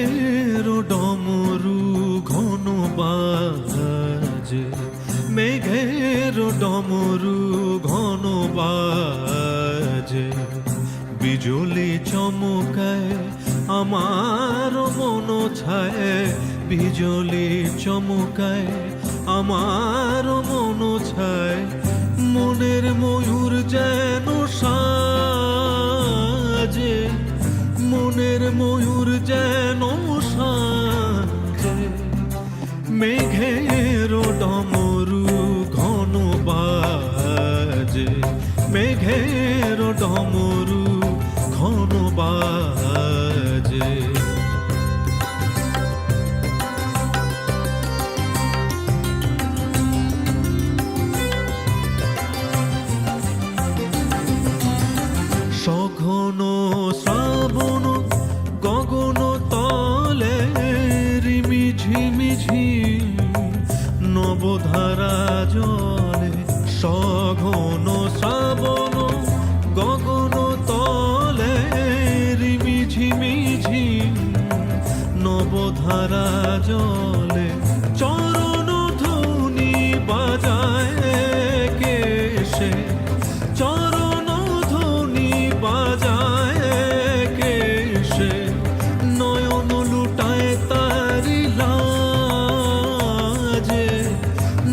মেঘের ডমরু ঘন বাজে, মেঘের ডমরু ঘন বাজে, বিজলি চমকায় আমার মন ছায়, বিজলি চমকায় আমার মন ছায়, মনের ময়ূর যেন সাজে, মনের ময়ূর যেন সাজে, মেঘের ডমরু ঘন বাজে, মেঘের ডমরু ঘন বাজে। সঘন শ্রাবণ গগন তলে রিমি ঝিমিঝি নবধারা জলে, সঘন শ্রাবণ গগন তলে রিমি ঝিমিঝি নবধারা জলে, চরণ ধ্বনি বাজায় কেশে, চরণ ধ্বনি বাজায় কেশে, নয়ন লুটায় তারি লাজে,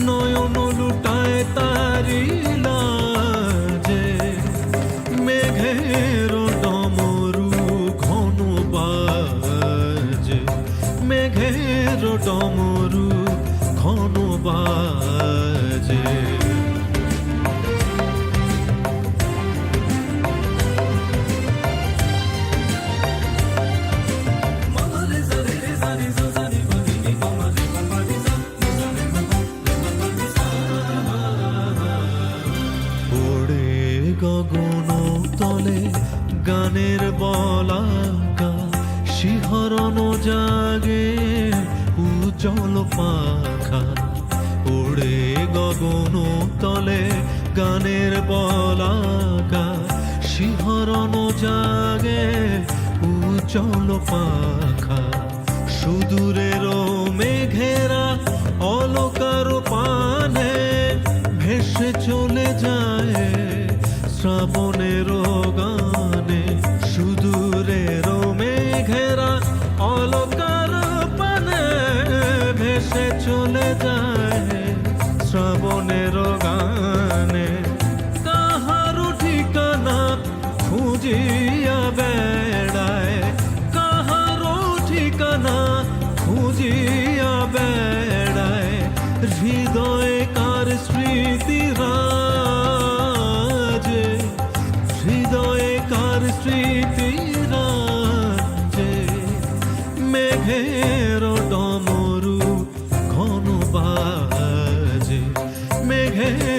নয়ন লুটায় তারি লাজে, মেঘের ডমরু ঘন বাজে, মেঘের ডমরু ঘন বাজে। গগন তলে গানের বলাকা, শিহরণ জাগে উজ্জ্বল পাখা, ওড়ে গগন তলে গানের বলাকা, শিহরণ জাগে উজ্জ্বল পাখা, সুদূরের মেঘেরা অলকার পানে ভেসে চলে যায় শ্রাবণের গানে, সুদূরের মেঘেরা অলকার পানে ভেসে চলে যায় শ্রাবণের গানে, কাহারো ঠিকানা খুঁজিয়া বেড়ায়, কাহারো ঠিকানা খুঁজিয়া বেড়ায়, হৃদয়ে কার স্মৃতি রাজে, হৃদয়ে কার স্মৃতি রাজে, মেঘের ডমরু ঘন বাজে, মেঘের